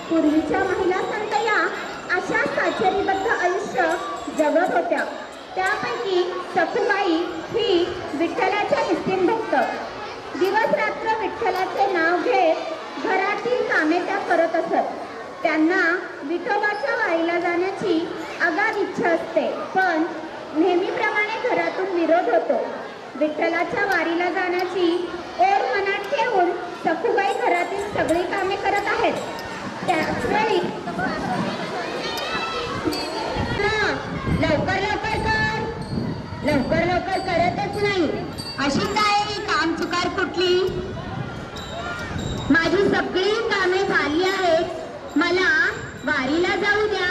पूर्वीच्या महिला संत या अशा साचेरीबद्ध आयुष्य जगत होत्या। त्यापैकी सखूबाई ही विठ्ठलाच्या निस्तीम भक्त। दिवस रात्र विठ्ठलाचे नाव घेत घरातील कामे त्या करत असत। त्यांना विठोबाच्या वारीला जाण्याची अगाध इच्छा असते, पण नेहमीप्रमाणे घरातून विरोध होतो। विठ्ठलाच्या वारीला जाण्याची ओढ मनात ठेवून सखूबाई घरातील सगळी कामे करत आहेत। त्याचवेळी लवकर लवकर कर, लवकर लवकर करतच नाही, अशी काय काम चुकार कुठली? माझी सगळी कामे झाली आहेत, मला वारीला जाऊ द्या।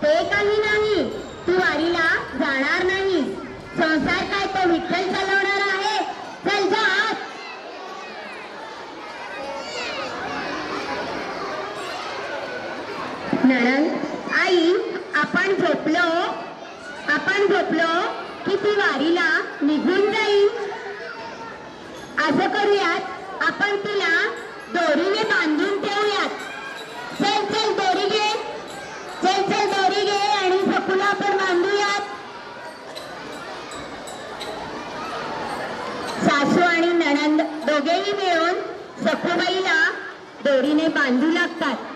ते काही नाही, तू वारीला जाणार नाही, संसार काय तो विठ्ठल चालवणार आहे, चल जा। नणंद, आई, आपण झोपलो की ती वारीला निघून जाईल। असं करूयात, आपण तिला दोरीने बांधून ठेवूयात। चल चल दोरी घे, चल चल दोरी घे आणि सखूला आपण बांधूयात। सासू आणि नणंद दोघेही मिळून सखूबाईला दोरीने बांधू लागतात।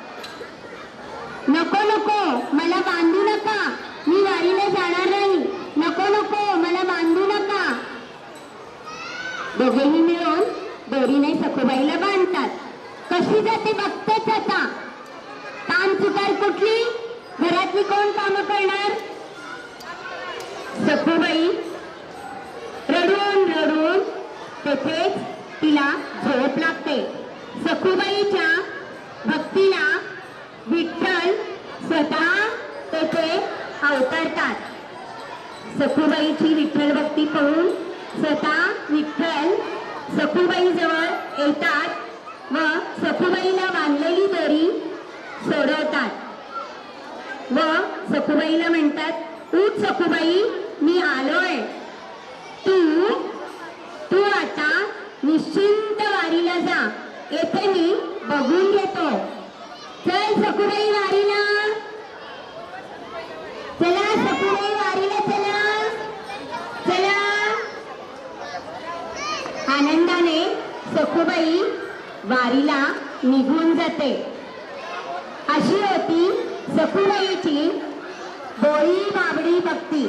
नको नको, मला बांधू नका, मी वारीला जाणार नाही, नको नको, मला बांधू नका। दोघेही मिळून दोरीने सखूबाईला बांधतात। कशी जाते बघतेच आता, काम चुकार कुठली, घरातली कोण कामं करणार? सखूबाई रडून रडून तेथेच तिला झोप लागते। सखूबाईच्या भक्तीला विठ्ठल स्वतः तेथे अवतरतात। सखूबाईची विठ्ठल भक्ती पाहून स्वतः विठ्ठल सखूबाई जवळ येतात व सखूबाईला बांधलेली दोरी सोडवतात व सखूबाईला म्हणतात, उठ सखूबाई, मी आलोय, तू आता निश्चिंत वारीला जा, येथे मी बघून घेतो। चल सखूबाई वारीला, चला सखूबाई वारीला, चला चला। आनंदाने सखूबाई वारीला निघून जाते। अशी होती सखूबाईची बोळी बाबडी भक्ती।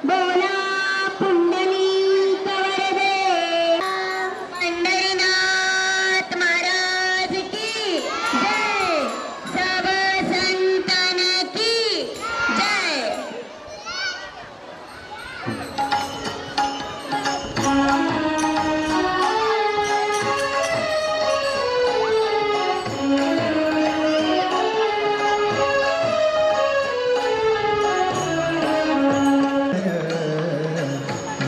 बोला पुंडलिक वरदे, पंढरीनाथ महाराज की जय, सब संतान की जय।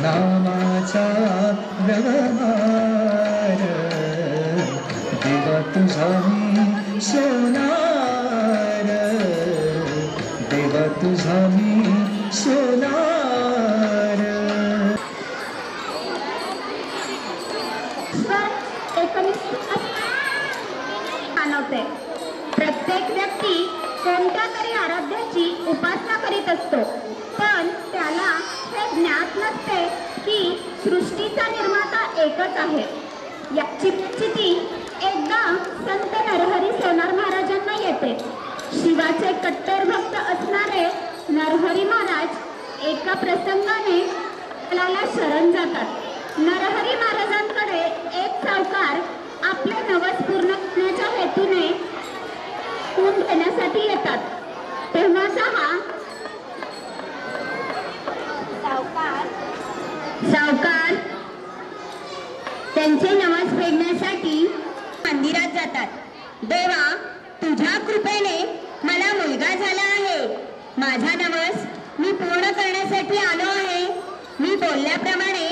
नामाचा व्यवहार देवा तुझा मी सोनार, देवा तुझा मी सोनार। मानवते। प्रत्येक व्यक्ती कोणत्या तरी आराध्याची उपासना करीत असतो, पण त्याला हे ज्ञात नसते की सृष्टीचा निर्माता एकच आहे। याची प्रचिती एकदा संत नरहरी सोनार महाराजांना येते। शिवाचे कट्टर भक्त असणारे नरहरी महाराज एका प्रसंगाने विठ्ठलाला शरण जातात। नरहरी महाराजांकडे एक सावकार आपले नवस पूर्ण करण्याच्या हेतूने खून घेण्यासाठी येतात। तेव्हाचा हा सावकार त्यांचे नवस फेडण्यासाठी मंदिरात जातात। देवा, तुझ्या कृपेने मला मुलगा झाला आहे, माझा नवस मी पूर्ण करण्यासाठी आलो आहे। मी बोलल्याप्रमाणे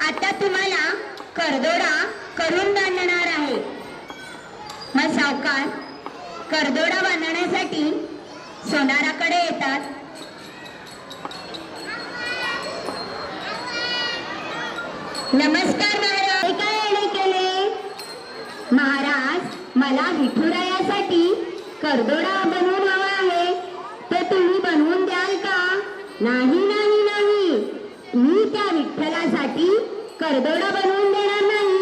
आता तुम्हाला करदोडा करून बांधणार आहे। मग सावकार करदोडा बांधण्यासाठी सोनाराकडे येतात। नमस्कार महाराज, हे काय येणे केले? महाराज, मला विठुरायासाठी करदोडा बनवून हवा आहे ते तुम्ही बनवून द्याल का? नाही नाही नाही, मी त्या विठ्ठलासाठी करदोडा बनवून देणार नाही.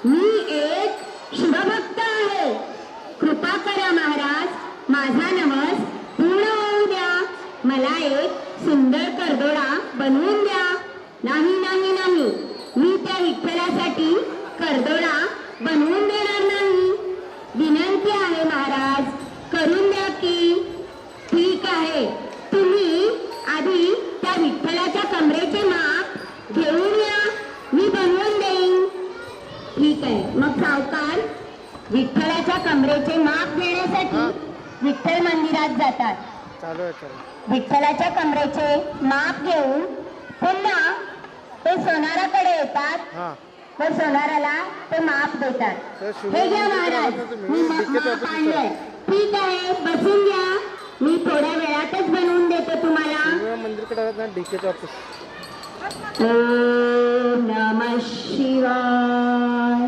मी एक शिवभक्त आहे. कृपा करा महाराज, माझा नवस पूर्ण होऊ द्या. मला एक सुंदर करदोडा बनवून द्या. नाही नाही नाही, मी त्या विठ्ठलासाठी करदोडा बनवून देणार नाही. विनंती आहे महाराज, करून द्या की. ठीक आहे, तुम्ही आधी त्या विठ्ठलाच्या कमरेचे माप घेऊन या, मी बनवून देईन. ठीक आहे, मग सावकार विठ्ठलाच्या कमरेचे माप घेण्यासाठी विठ्ठल मंदिरात जातात. विठ्ठलाच्या कमरेचे माप घेऊन पुन्हा ते सोनाराकडे येतात व सोनाराला ते माप देतात. हे घ्या महाराज, मी माप आणलंय. ठीक आहे, बसून घ्या, मी थोड्या वेळातच बनवून देतो तुम्हाला. ओम नमः शिवाय,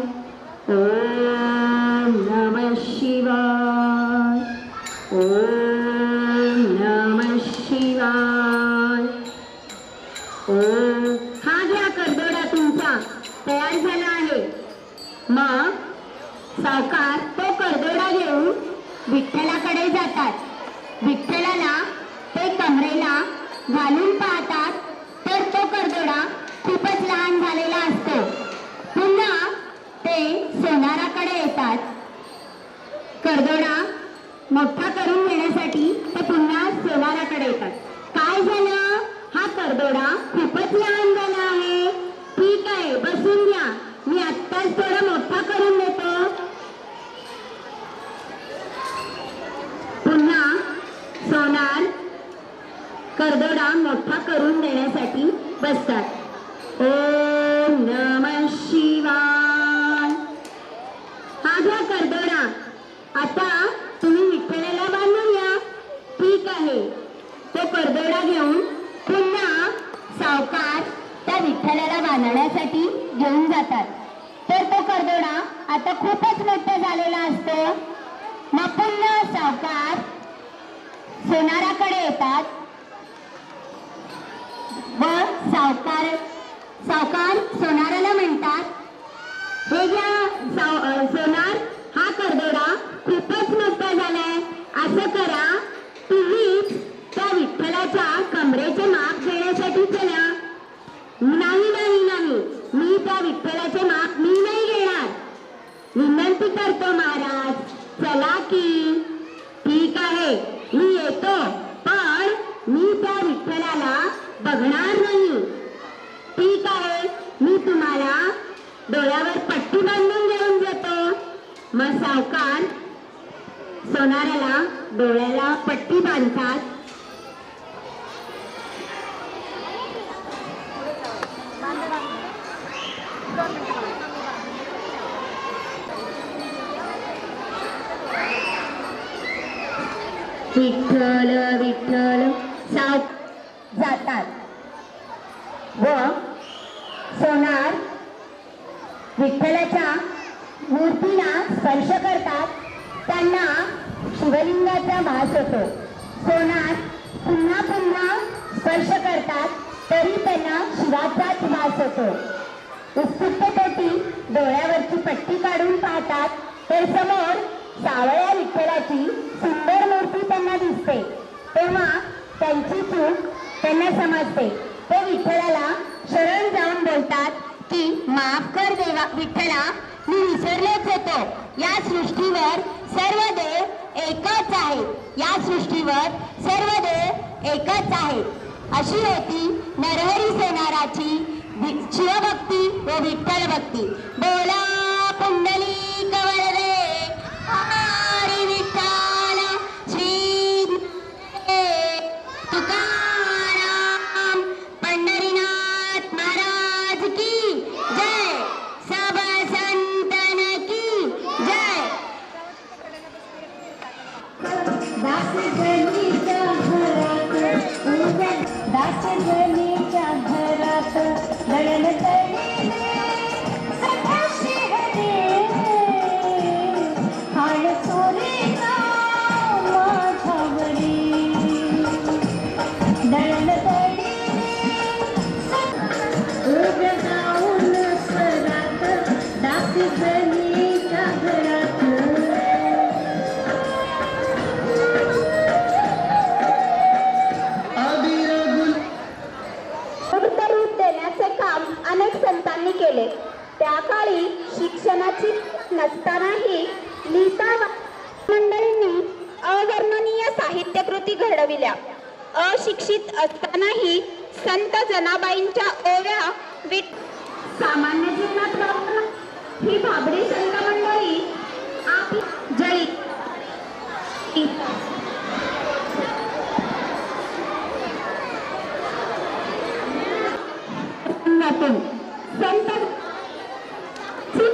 ओम नमः शिवाय, ओम नमः शिवाय. ओम. हा घ्या करदोडा तुमचा तयार झाला आहे. मग सावकार तो करदोडा घेऊन विठ्ठलाकडे जातात. विठ्ठलाला ते कमरेला घालून पाहतात तर तो करदोडा खूपच लहान झालेला असतो. पुन्हा ते सोनाराकडे येतात. करदोडा मोठा करून घेण्यासाठी ते पुन्हा सोनाराकडे येतात. काय झालं? हा करदोडा खूपच लहान झाला आहे. ठीक आहे, बसून घ्या, मी आत्ताच थोडा मोठा करून देतो. पुन्हा सोनार करदोडा मोठा करून देण्यासाठी बसतात. ओम नमः शिवाय. हा घ्या करदोडा, आता तुम्ही विठ्ठलाला बांधून या. ठीक आहे, तो करदोडा घेऊन पुन्हा सावकार त्या विठ्ठलाला बांधण्यासाठी घेऊन जातात. तर तो करदोडा आता खूपच मोठा झालेला असतो. मग पुन्हा सावकार सोनाराकडे येतात व सावकार सोनाराला म्हणतात, हे घ्या सोनार, हा करदोडा खूपच मोठा झालाय. असं करा, तुम्हीच त्या विठ्ठलाच्या कमरेचे माप घेण्यासाठी चला. नाही नाही नाही, मी त्या विठ्ठलाचे माप मी नाही घेणार. विनंती करतो महाराज, चला की. ठीक आहे, मी येतो, पण मी त्या विठ्ठलाला बघणार नाही. ठीक आहे, मी तुम्हाला डोळ्यावर पट्टी बांधून घेऊन जातो. मग सावकार सोनाराला डोळ्याला पट्टी बांधतात. विठ्ठल विठ्ठल साव जातात व सोनार विठ्ठलाच्या मूर्तीला स्पर्श करतात. त्यांना शिवलिंगाचा भास होतो. सोनार पुन्हा पुन्हा स्पर्श करतात तरी त्यांना शिवाचाच भास होतो. उत्सुकतेपोटी डोळ्यावरची पट्टी काढून पाहतात तर समोर सावळ्या विठ्ठलाची सुंदर मूर्ती त्यांना दिसते. तेव्हा त्यांची चूक त्यांना समजते. ते विठ्ठलाला शरण जाऊन बोलतात की माफ कर देवा विठ्ठला, मी विसरलेच होतो. या सृष्टीवर सर्व देव एकच आहे. या सृष्टीवर सर्व देव एकच आहे. अशी होती नरहरी सोनाराची शिवभक्ती व विठ्ठल भक्ती. बोला पुंडलिक वरदे हरी विठ्ठल श्री तुकाराम पंढरीनाथ महाराज की जय. सब संतन की जय. दास गणीच्या घरात दळण तळीले सदाशिव रे. लोकांनी केले. त्या काळी शिक्षणाची नसतानाही लिहिता मंडळींनी अवर्णनीय साहित्यकृती घडविल्या. अशिक्षित असतानाही संत जनाबाईंच्या ओव्या सामान्य जीवनात वापरून ही भाबडी संत मंडळी जळी संत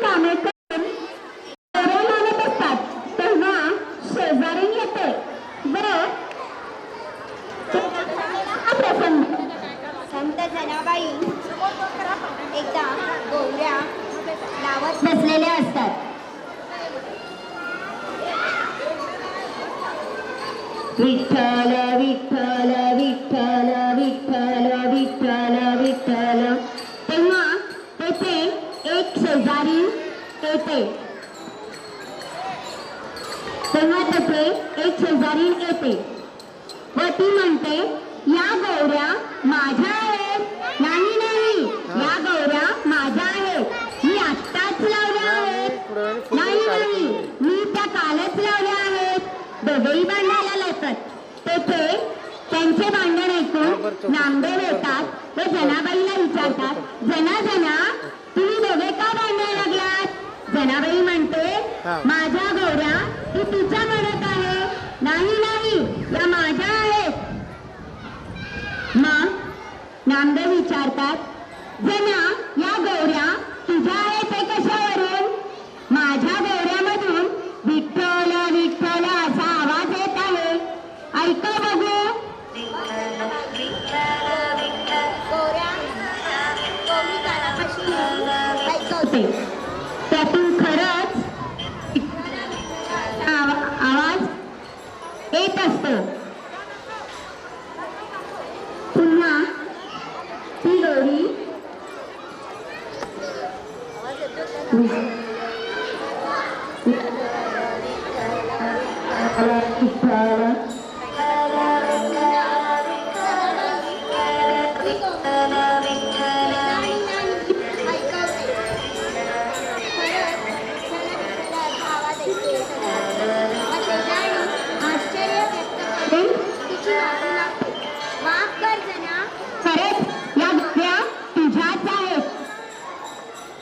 कामे करून लावत असतात तेव्हा शेजारी येते व प्रसंग संत जनाबाई एकदा गोवऱ्या लावत बसलेल्या असतात. विठ्ठल विठ्ठल विठ्ठल विठ्ठल विठ्ठल विठ्ठल. तेव्हा तेथे एक शेजारी येते. व ती म्हणते, या गौऱ्या माझ्या आहेत. नाही नाही, या गौऱ्या माझ्या आहेत. मी आत्ताच लावल्या आहेत. नाही नाही, मी त्या कालच लावल्या आहेत. दोघेही भांडायला लागतात. तेथे त्यांचे भांडण ऐकून नामदेव येतात व जनाबाईला विचारतात, जना जना तुम्ही दोघे का भांडायला लागलात? जनाबाई म्हणते, माझ्या गौऱ्या ती तुझ्या म्हणत आहे. नाही नाही, या माझ्या आहेत. मग नामदेव विचारतात, जना या गौऱ्या तुझ्या आहेत हे कशावरून? माझ्या गौऱ्यामधून विठ्ठल विठ्ठल असा आवाज येत आहे. ऐका बघू. ऐकवते. त्यातून खरंच आवाज येत असतो. पुन्हा ती गौरी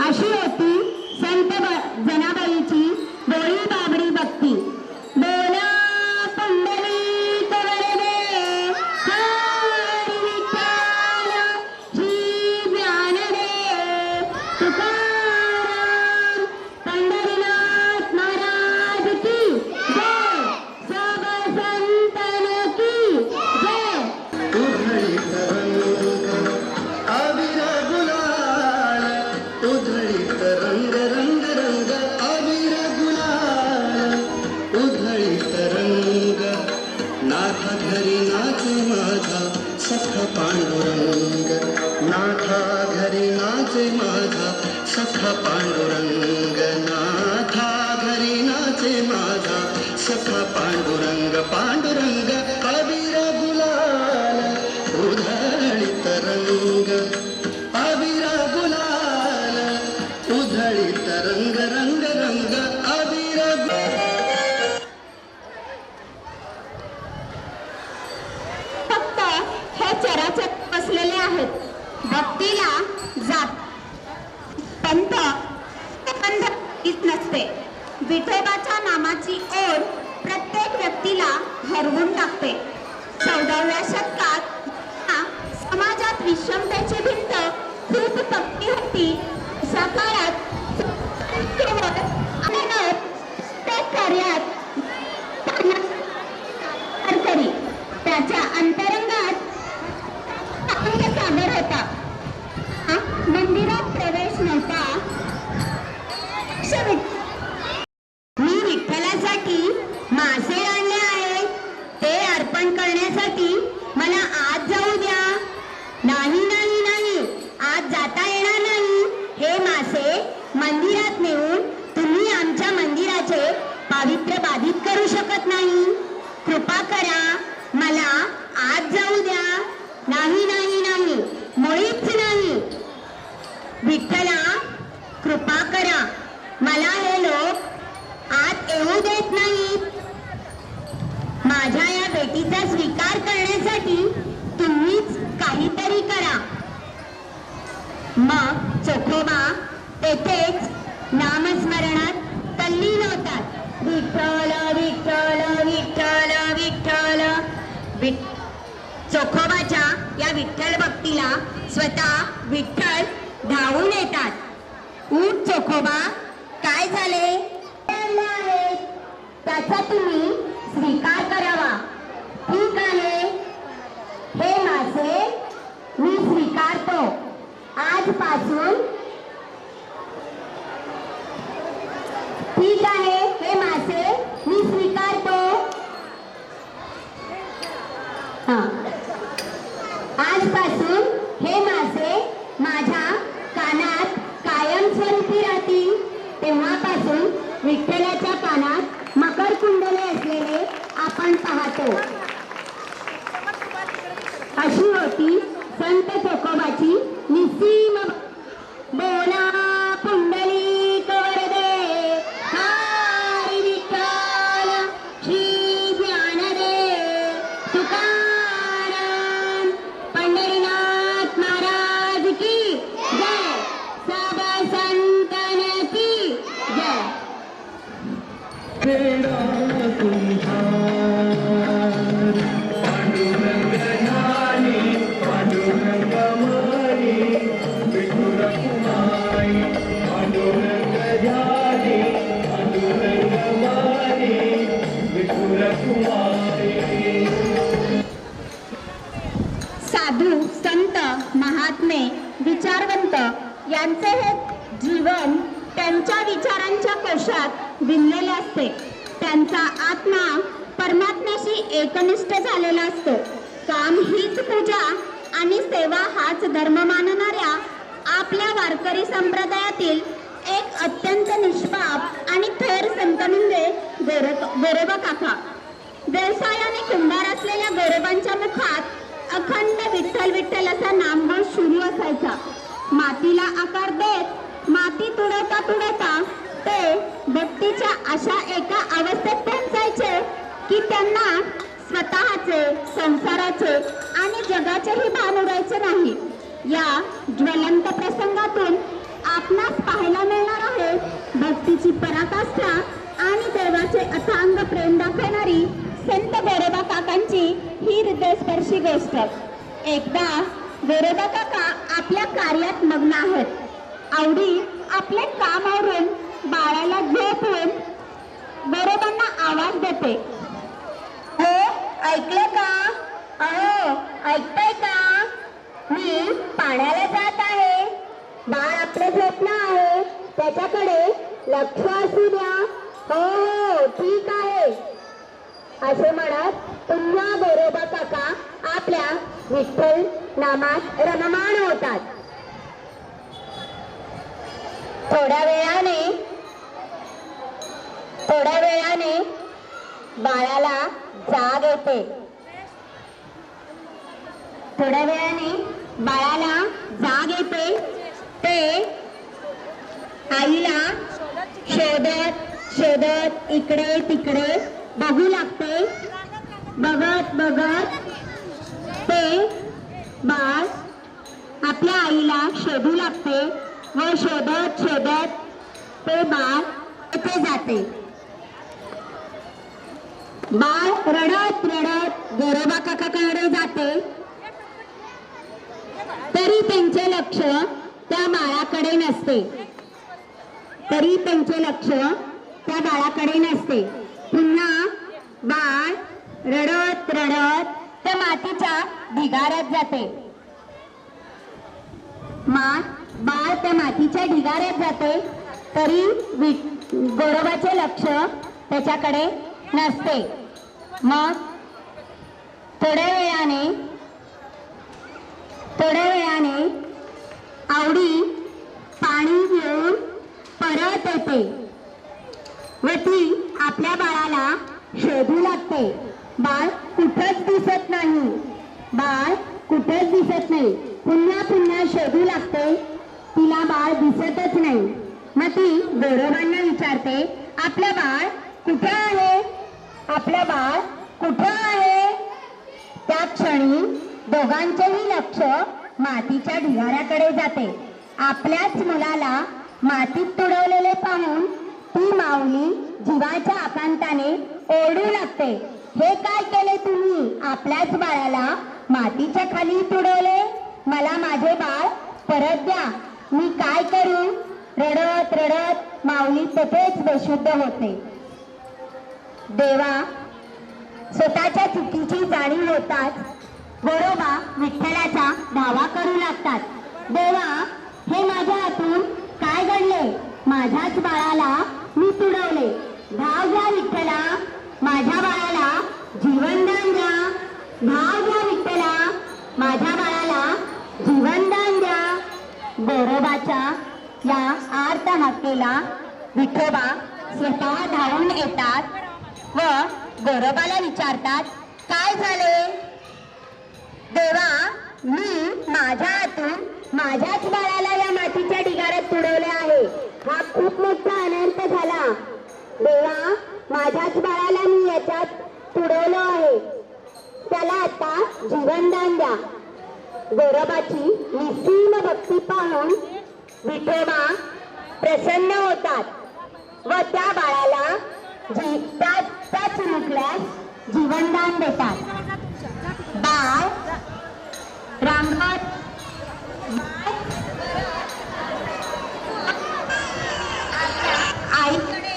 अशी होती संत जनाबाईची बोळी बाबडी भक्ती. बोला पुंडलिक वरदे हरी विठ्ठल श्री ज्ञानदेव तुकाराम पंढरीनाथ महाराज की जय. सब संतन की जय. उधळी तरंग अबीर गुलाल, उधळी तरंग रंग रंग अबीर गुलाल, उधळी तरंग. नाथा घरी नाचे माझा सखा पांडुरंग, नाथा घरी नाचे माझा सखा पांडुरंग, नाथा घरी नाचे माझा सखा पांडुरंग. पांडुरंग अबीर गुलाल, उधळी तरंग अबीर गुलाल, उधळी तरंग रंग रंग अबीर फक्त हे चराचर बसलेले आहेत. भक्तीला जात पंथ नसते. विठोबाच्या नामाची ओढ प्रत्येक व्यक्तीला हरवून टाकते. 14व्या शतकात समाजात विषमतेची भिंत खूप पक्की होती. अशा काळात कार्यात त्याच्या अंतरंगात सागर होता. मंदिरात प्रवेश नव्हता. मी विठ्ठलासाठी मासे आणले आहेत. ते अर्पण करण्यासाठी मला आज जाऊ द्या. नाही नाही नाही, आज जाता येणार नाही. हे मासे मंदिरात नेऊन तुम्ही आमच्या मंदिराचे पावित्र्य बाधित करू शकत नाही. कृपा करा, मला आज जाऊ द्या. नाही नाही नाही, मुळीच नाही. विठ्ठला कृपा करा, मला हे लोक आत येऊ देत नाहीत. माझ्या या बेटीचा स्वीकार करण्यासाठी तुम्हीच काहीतरी करा. मग चोखोबा तेथेच नामस्मरणात तल्लीन होतात. विठ्ठल विठ्ठल विठ्ठल विठ्ठल. चोखोबाच्या या विठ्ठल भक्तीला स्वतः विठ्ठल धावून येतात. उठ चोखोबा, काय झाले? त्याचा तुम्ही स्वीकार करावा. ठीक आहे, हे मासे मी स्वीकारतो. आजपासून ठीक आहे, हे मासे मी स्वीकारतो. आजपासून हे मासे माझ्या कानात कायमस्वरूपी राहतील. तेव्हापासून विठ्ठलाच्या कानात मकर कुंडले असलेले आपण पाहतो. अशी होती संत चोखोबाची निस्सीम. बोला पुंडलिक वरदे हरी विठ्ठल श्री ज्ञानदेव तुकाराम पंढरीनाथ महाराज की जय. सब संतन की जय. तेरा कुंभार पांडुरंग ध्यानी पांडुरंग मारी विठुर कुमारी पांडुरंग ध्यानी पांडुरंग मारी विठुर कुमारी. साधू संत महात्मे विचारवंत यांचे हे जीवन त्यांच्या विचारांच्या कोशात विणलेले असते. त्यांचा आत्मा परमात्म्याशी एकनिष्ठ झालेला असतो. काम हीच पूजा आणि सेवा हाच धर्म मानणाऱ्या आपल्या वारकरी संप्रदायातील एक अत्यंत निष्पाप आणि थोर संत म्हणजे गोरोबा काका. व्यवसायाने कुंभार असलेल्या गोरोबांच्या मुखात अखंड विठ्ठल विठ्ठल असा नामघोष सुरू असायचा. मातीला आकार देत माती तुडवता तुडवता ते भक्तीच्या अशा एका अवस्थेत पोहोचायचे की त्यांना स्वतःचे, संसाराचे आणि जगाचेही भान उडायचे नाही. या ज्वलंत प्रसंगातून आपणास पाहायला मिळणार आहे भक्तीची पराकाष्ठा आणि देवाचे अथांग प्रेम दाखवणारी संत गोरोबा काकांची ही हृदयस्पर्शी गोष्ट. एकदा गोरोबा काका आपल्या कार्यात मग्न आहेत. आवडी आपले काम आवरून बाळाला झोपवून गोरोबांना आवाज देते. हो, ऐकलं का? अहो, ऐकताय का? मी पाण्याला जात आहे. बाळ आपलं झोपलं आहे, त्याच्याकडे लक्ष असू द्या. हो हो, ठीक आहे. असे म्हणत पुन्हा गोरोबा काका आपल्या विठ्ठल नामात रममाण होतात. थोड्या वेळाने बाळाला जाग येते. थोड्या वेळाने बाळाला जाग येते. ते आईला शोधत शोधत इकडे तिकडे बघू लागते. बघत बघत ते बाळ आपल्या आईला शोधू लागते व शोधत शोधत ते बाळ तिथे जाते. बाळ रडत रडत गोरोबा काकाकडे जाते. तरी त्यांचे लक्ष त्या बाळाकडे नसते. पुन्हा बाळ रडत रडत त्या मातीच्या ढिगाऱ्यात जाते. बाळ त्या मातीच्या ढिगाऱ्यात जाते. तरी गोरोबाचे लक्ष त्याच्याकडे नसते. मग थोड्या वेळाने आवडी पाणी घेऊन परत येते व ती आपल्या बाळाला शोधू लागते. बाळ कुठंच दिसत नाही. पुन्हा पुन्हा शोधू लागते. तिला बाळ दिसतच नाही. मग ती गोरोबांना विचारते, आपलं बाळ कुठे आहे? आपलं बाळ कुठे आहे? त्या क्षणी दोघांचेही लक्ष मातीच्या ढिगाऱ्याकडे जाते. आपल्याच मुलाला मातीत तुडवलेले पाहून ती माऊली जीवाच्या आकांताने ओरडू लागते, हे काय केले तुम्ही? आपल्याच बाळाला मातीच्या खाली तुडवले. मला माझे बाळ परत द्या. मी काय करू? रडत रडत माऊली तेथेच बेशुद्ध होते. देवा स्वतःच्या चुकीची जाणीव होताच गोरोबा विठ्ठलाचा धावा करू लागतात. देवा, हे माझ्या हातून काय घडले? माझ्याच बाळाला मी तुडवले. धाव घ्या विठ्ठला, माझ्या बाळाला जीवनदान द्या. धाव घ्या विठ्ठला, माझ्या बाळाला जीवनदान द्या. गोरोबाच्या या आर्त हाकेला विठोबा स्वतः धावून येतात व गोरोबाला विचारतात, काय झाले? देवा, मी माझ्या हातून माझ्याच बाळाला या मातीच्या ढिगाऱ्यात तुडवले आहे. हा खूप मोठा अनर्थ झाला. देवा, माझ्याच बाळाला मी याच्यात तुडवलं आहे. त्याला आता जीवनदान द्या. गोरोबाची निस्सीम भक्ती पाहून विठोबा प्रसन्न होतात व त्या बाळाला त्या चिमुकल्यास जीवनदान देतात. बाळ रामगत आईकडे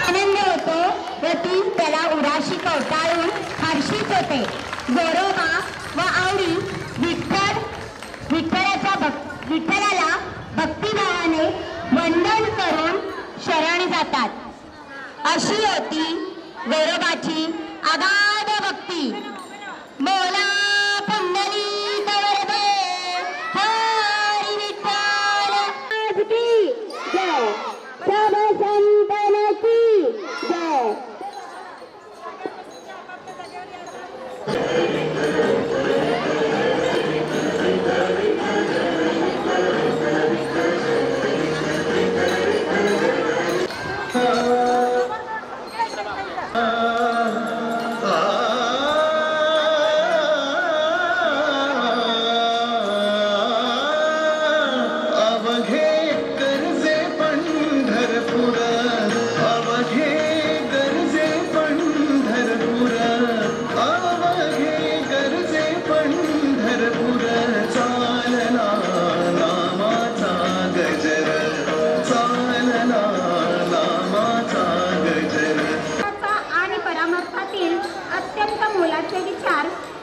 आनंद होतो व ती त्याला उराशी कवटाळून हर्षित होते. गोरोबा व आवडी विठ्ठलाला भक्तिभावाने वंदन करून शरण जातात. अशी होती गोरोबाची अगाध भक्ती. बोला पुंडलिक वरदे हरी विठ्ठल की जय. सब संतन की जय.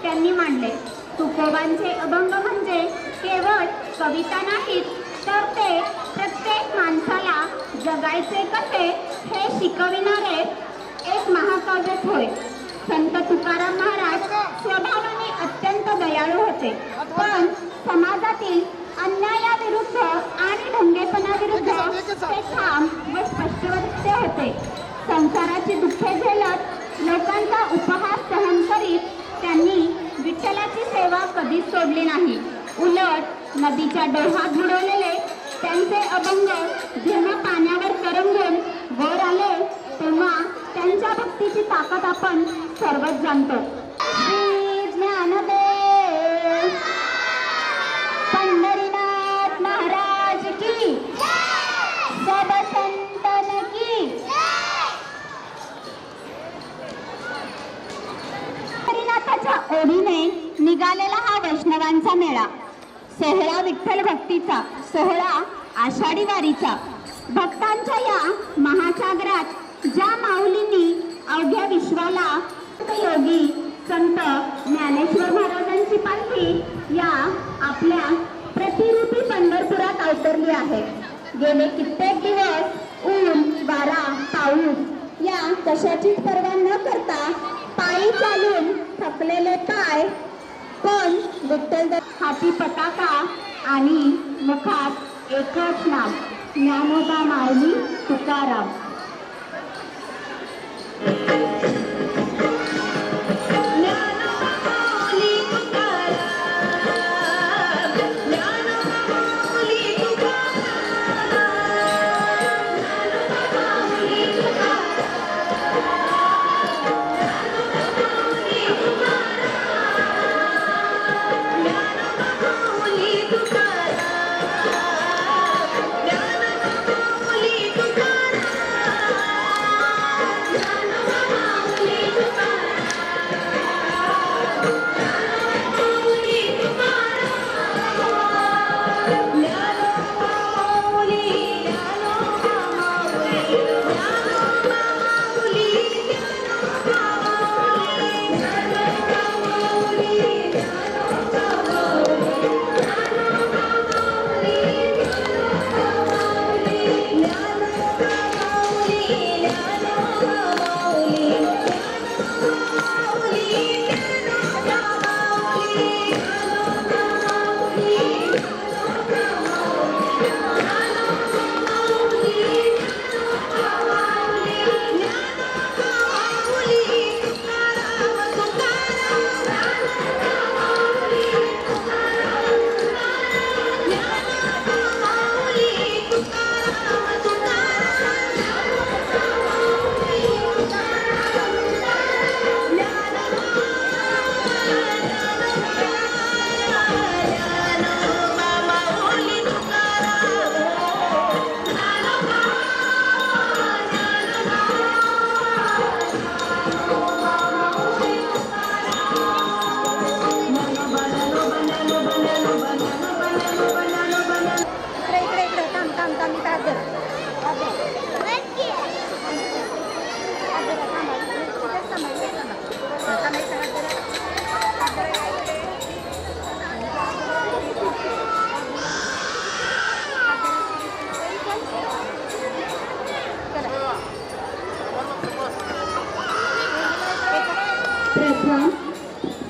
त्यांनी मांडले. तुकोबांचे अभंग म्हणजे केवळ कविता नाहीत, तर ते प्रत्येक माणसाला जगायचे कसे हे शिकविणारे एक महाकाव्यच होय. संत तुकाराम महाराज स्वभावाने अत्यंत दयाळू होते, पण समाजातील अन्यायाविरुद्ध आणि ढोंगेपणाविरुद्ध ते ठाम व स्पष्टवक्ते होते. संसाराची दुःखे झेलत लोकांचा उपहास सहन करीत त्यांनी विठ्ठलाची सेवा कधीच सोडली नाही. उलट नदीच्या डोहात बुडवलेले त्यांचे अभंग जेव्हा पाण्यावर तरंगून वर आले तेव्हा त्यांच्या भक्तीची ताकद आपण सर्वच जाणतो. श्री ज्ञानदेव पंढरीनाथ महाराज की, सब संतन की. पंढरीनाथाच्या ओढीने निघालेला हा वैष्णवांचा मेळा, सोहळा विठ्ठल भक्तीचा, सोहळा आषाढी वारीचा. भक्तांच्या या महासागरात ज्या माऊलींनी अवघ्या विश्वाला योगी संत ज्ञानेश्वर महाराजांची पालखी या आपल्या प्रतिरूपी पंढरपुरात अवतरली आहे. गेले कित्येक दिवस ऊन, वारा, पाऊस या कशाचीच पर्वा न करता पायी चालून थकलेले पाय, पण विठ्ठल हाती पताका आणि मुखात एकच नाव, ज्ञानोबा माऊली तुकाराम. प्रथम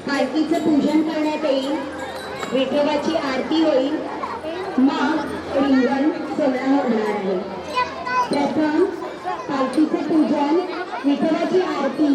पालखीचं पूजन करण्यात येईल, विठोबाची आरती होईल, मग रिंगण सोहळा होणार आहे. प्रथम पालखीचं पूजन, विठोबाची आरती,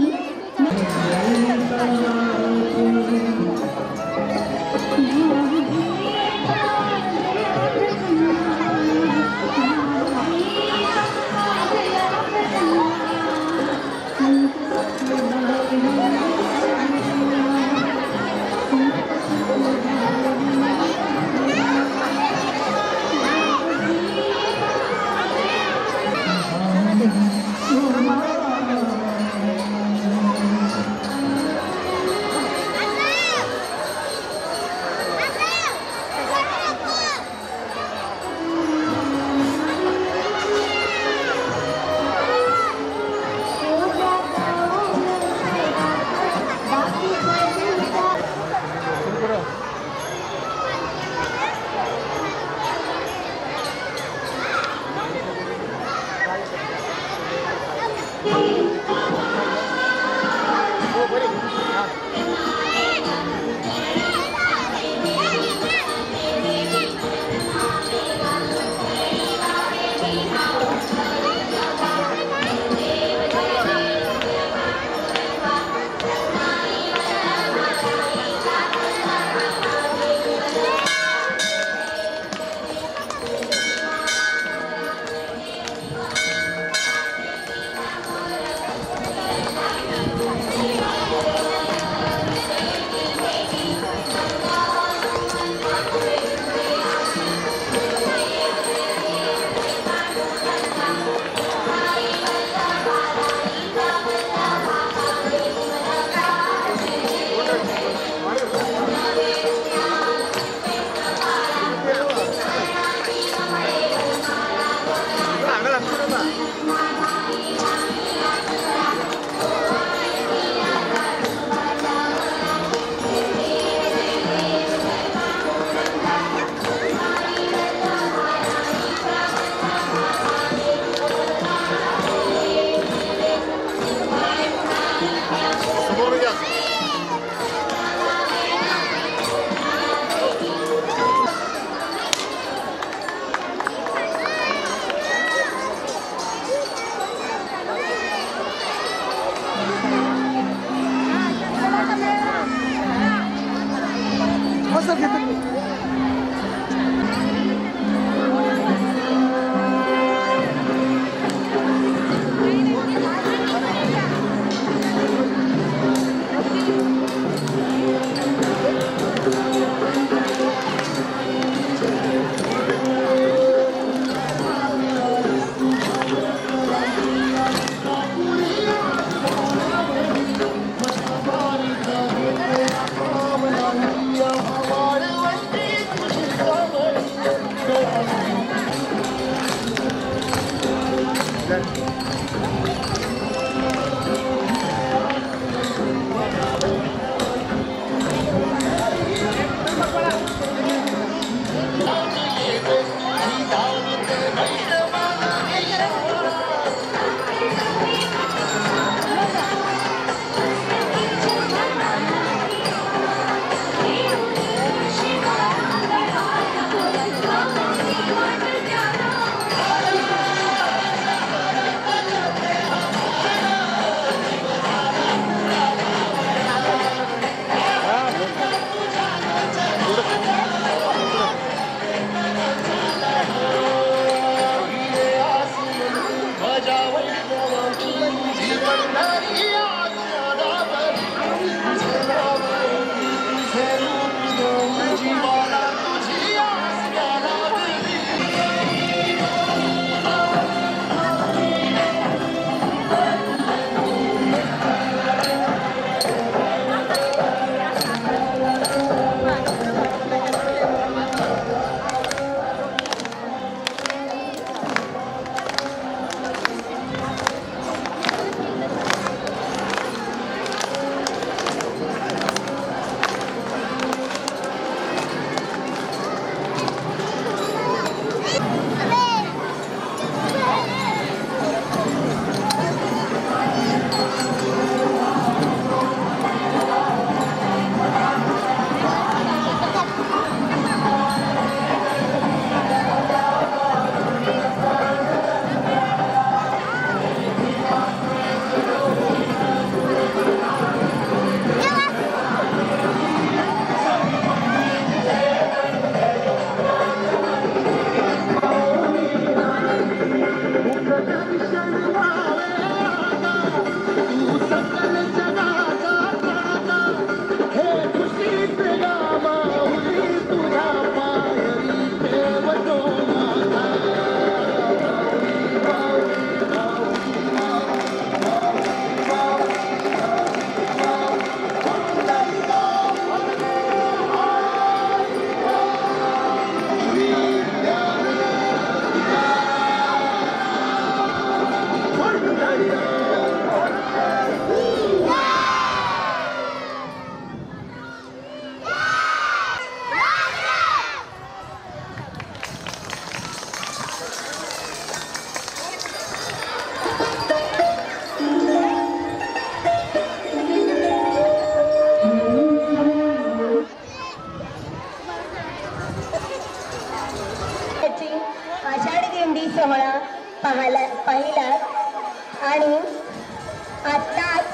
आत्ताच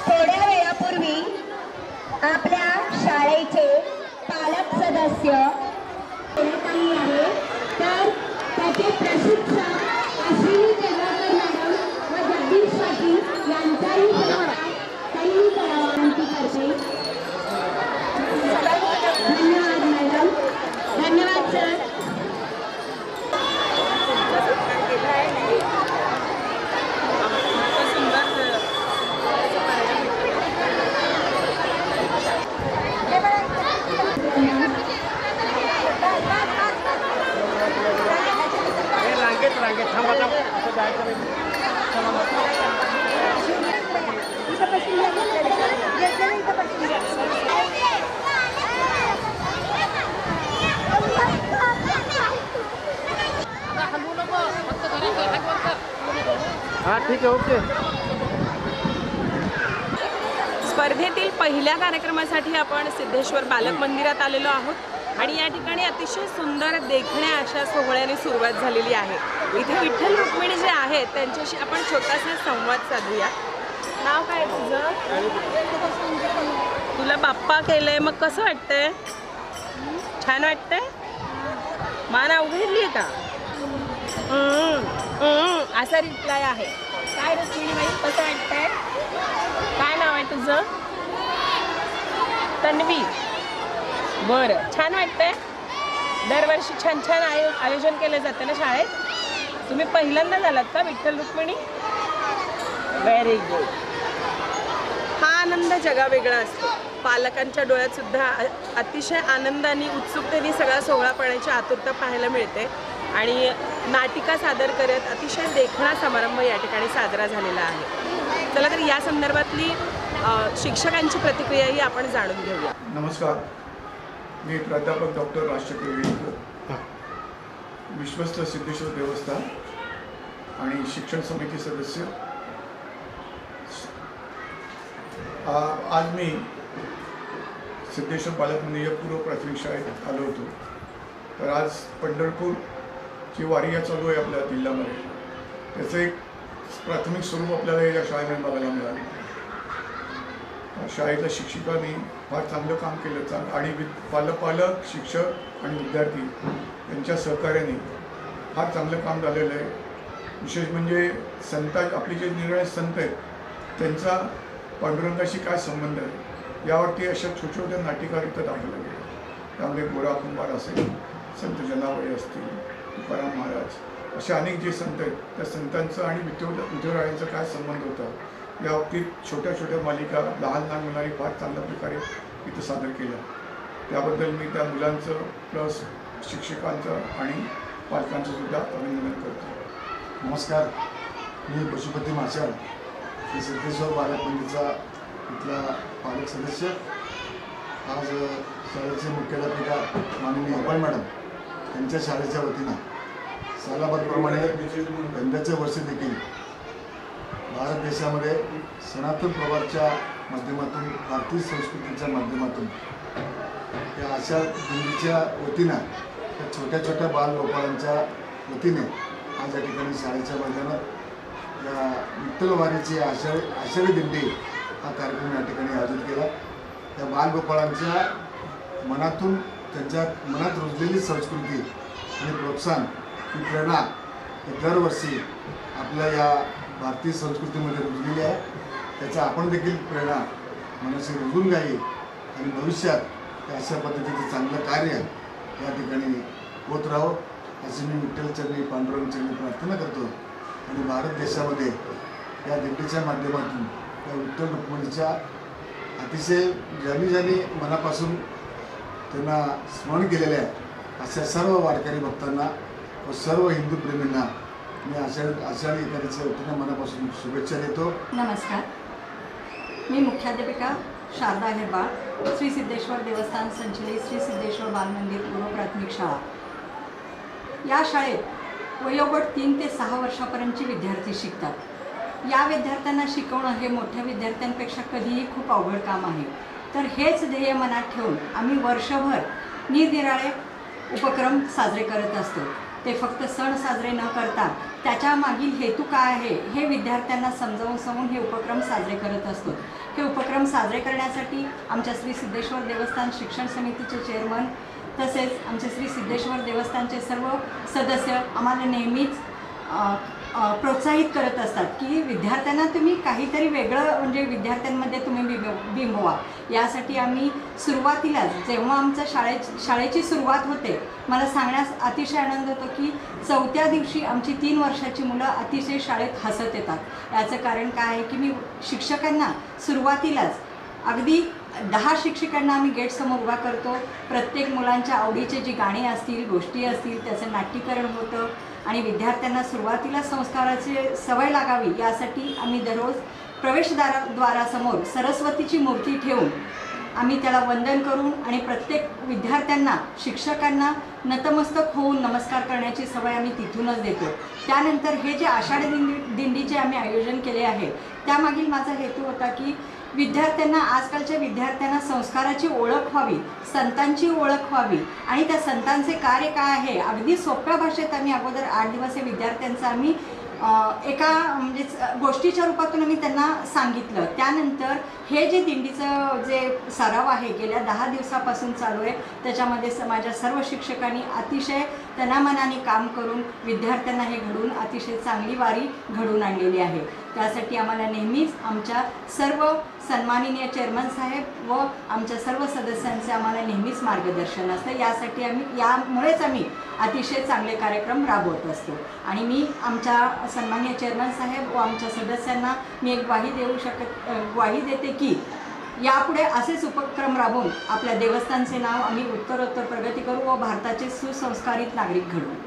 थोड्या वेळापूर्वी आपल्या शाळेचे पालक सदस्य देण्यात आली आहे. तर त्याचे प्रशिक्षक अश्विनी जळगावकर मॅडम व जगदीश पाटील यांचाही सन्मान त्यांनी करावा विनंती करते. धन्यवाद मॅडम. धन्यवाद सर. हां ठीक आहे ओके. स्पर्धेतील पहिल्या कार्यक्रमासाठी आपण सिद्धेश्वर बालक मंदिरात आलेलो आहोत आणि या ठिकाणी अतिशय सुंदर देखण्या अशा सोहळ्याने सुरुवात झालेली आहे. इथे विठ्ठल रुक्मिणी जे आहेत त्यांच्याशी आपण छोटासा संवाद साधूया. नाव काय तुझं? तुला बाप्पा केलंय, मग कसं वाटतंय? छान वाटतंय? मान उघडली का? असा रिप्लाय आहे. काय रुक्मिणीबाई कसं वाटतंय? काय नाव आहे तुझं? तन्वी. बरं, छान वाटतंय. दरवर्षी छान छान आयोजन केलं जातं ना शाळेत. तुम्ही पहिल्यांदा झालात का विठ्ठल रुक्मिणी? Very good. हा आनंद जगावेगळा असतो. पालकांच्या डोळ्यात सुद्धा अतिशय आनंदाने उत्सुकतेने सगळा सोहळा पाहण्याची आतुरता पाहायला मिळते आणि नाटिका सादर करत अतिशय देखणा समारंभ या ठिकाणी साजरा झालेला आहे. चला तर या संदर्भातली शिक्षकांची प्रतिक्रियाही आपण जाणून घेऊया. नमस्कार, मी प्राध्यापक डॉक्टर राजशेखर वेळीकर, विश्वस्त सिद्धेश्वर देवस्थान आणि शिक्षण समिती सदस्य. आज मी सिद्धेश्वर बालक मंदिर पूर्व प्राथमिक शाळेत आलो होतो. तर आज पंढरपूरची वारी चालू आहे आपल्या जिल्ह्यामध्ये. त्याचं एक प्राथमिक स्वरूप आपल्याला या शाळेमध्ये बघायला मिळालं. शाळेतल्या शिक्षकांनी फार चांगलं काम केलं आणि पालक शिक्षक आणि विद्यार्थी यांच्या सहकार्याने फार चांगलं काम झालेलं आहे. विशेष म्हणजे आपले जे निर्णय संत आहेत त्यांचा पांडुरंगाशी काय संबंध आहे यावरती अशा छोट्या छोट्या नाटिका इथं दाखवल्या गेल्या. त्यामध्ये गोरा कुंभार असेल, संत जनाबाई असतील, तुकाराम महाराज, असे अनेक जे संत आहेत त्या संतांचं आणि विठुरायांचा काय संबंध होता या बाबतीत छोट्या छोट्या मालिका लहान लहान मुलांनी फार चांगल्या प्रकारे इथं सादर केल्या. त्याबद्दल मी त्या मुलांचं प्लस शिक्षकांचं आणि पालकांचं सुद्धा अभिनंदन करतो. नमस्कार, मी पशुपती माचाळ, श्री सिद्धेश्वर बालक मंदिरचा इथला पालक सदस्य. आज शाळेचे मुख्याध्यापिका माननीय अभय मॅडम यांच्या शाळेच्या वतीनं सालाबादप्रमाणे यंदाच्या वर्षी देखील भारत देशामध्ये सनातन प्रभातच्या माध्यमातून, भारतीय संस्कृतीच्या माध्यमातून या अशा दिंडीच्या वतीनं त्या छोट्या छोट्या बालगोपाळांच्या वतीने आज या ठिकाणी शाळेच्या मैदानात या विठ्ठलवारीची आषाढी दिंडी हा कार्यक्रम या ठिकाणी आयोजित केला. त्या बालगोपाळांच्या मनातून त्यांच्या मनात रुजलेली संस्कृती आणि प्रोत्साहन ही प्रेरणा दरवर्षी आपल्या या भारतीय संस्कृतीमध्ये रुजलेली आहे. त्याचा आपण देखील प्रेरणा मनाशी रुजून घ्यावी आणि भविष्यात अशा पद्धतीचं चांगलं कार्य या ठिकाणी होत राहावं अशी मी विठ्ठलचरणी पांडुरंगचरणी प्रार्थना करतो. आणि भारत देशामध्ये या दिंडीच्या माध्यमातून या विठ्ठल रुक्मिणीच्या अतिशय ज्यांनी मनापासून त्यांना स्मरण केलेलं आहे अशा सर्व वारकरी भक्तांना व सर्व हिंदू प्रेमींना मी आषाढी एकादशीच्या वतीनं मनापासून शुभेच्छा देतो. नमस्कार, मी मुख्याध्यापिका शारदा हेरबाळ, श्री सिद्धेश्वर देवस्थान संचलित श्री सिद्धेश्वर बालमंदिर पूर्व प्राथमिक शाळा. या शाळेत वयोगट 3 ते 6 वर्षापर्यंतचे विद्यार्थी शिकतात. या विद्यार्थ्यांना शिकवणं हे मोठ्या विद्यार्थ्यांपेक्षा कधीही खूप अवघड काम आहे. तर हेच ध्येय मनात ठेवून आम्ही वर्षभर निरनिराळे उपक्रम साजरे करत असतो. ते फक्त सण साजरे न करता त्याच्या मागील हेतू काय आहे हे विद्यार्थ्यांना समजावून हे उपक्रम साजरे करत असतो. हे उपक्रम साजरे करण्यासाठी आमच्या श्री सिद्धेश्वर देवस्थान शिक्षण समितीचे चेअरमन तसेच आमचे श्री सिद्धेश्वर देवस्थानचे सर्व सदस्य आम्हाला नेहमीच प्रोत्साहित करत असतात की विद्यार्थ्यांना तुम्ही काहीतरी वेगळं म्हणजे विद्यार्थ्यांमध्ये तुम्ही बिंबवा. यासाठी आम्ही सुरुवातीलाच जेव्हा आमचं शाळेची सुरुवात होते मला सांगण्यास अतिशय आनंद होतो की 4थ्या दिवशी आमची 3 वर्षाची मुलं अतिशय शाळेत हसत येतात. याचं कारण काय आहे की मी शिक्षकांना सुरुवातीलाच अगदी 10 शिक्षकांना आम्ही गेटसमोर उभा करतो. प्रत्येक मुलांच्या आवडीचे जी गाणी असतील गोष्टी असतील त्याचं नाट्यीकरण होतं आणि विद्यार्थ्यांना सुरुवातीला संस्काराची सवय लागावी यासाठी आम्ही दररोज प्रवेशद्वारासमोर सरस्वतीची मूर्ती ठेवून आम्ही त्याला वंदन करून आणि प्रत्येक विद्यार्थ्यांना शिक्षकांना नतमस्तक होऊन नमस्कार करण्याची सवय आम्ही तिथूनच देतो. त्यानंतर हे जे आषाढी दिंडीचे आम्ही आयोजन केले आहे त्यामागील माझा हेतू होता की विद्यार्थ्यांना आजकालच्या विद्यार्थ्यांना संस्काराची ओळख व्हावी, संतांची ओळख व्हावी आणि त्या संतांचे कार्य काय आहे अगदी सोप्या भाषेत आम्ही अगोदर 8 दिवस हे विद्यार्थ्यांचं आम्ही एका म्हणजे गोष्टीच्या रूपातून आम्ही त्यांना सांगितलं. त्यानंतर हे जे दिंडीचं जे सराव आहे गेल्या 10 दिवसापासून चालू आहे त्याच्यामध्ये माझ्या सर्व शिक्षकांनी अतिशय तनामनाने काम करून विद्यार्थ्यांना हे घडवून अतिशय चांगली वारी घडवून आणलेली आहे. त्यासाठी आम्हाला नेहमीच आमच्या सर्व सन्माननीय चेअरमन साहेब व आमच्या सर्व सदस्यांचे आम्हाला नेहमीच मार्गदर्शन असतं. यामुळेच आम्ही अतिशय चांगले कार्यक्रम राबवत असतो आणि मी आमच्या सन्माननीय चेअरमन साहेब व आमच्या सदस्यांना मी एक ग्वाही देते की यापुढे असेच उपक्रम राबवून आपल्या देवस्थानचे नाव आम्ही उत्तरोत्तर प्रगती करू व भारताचे सुसंस्कारित नागरिक घडवू.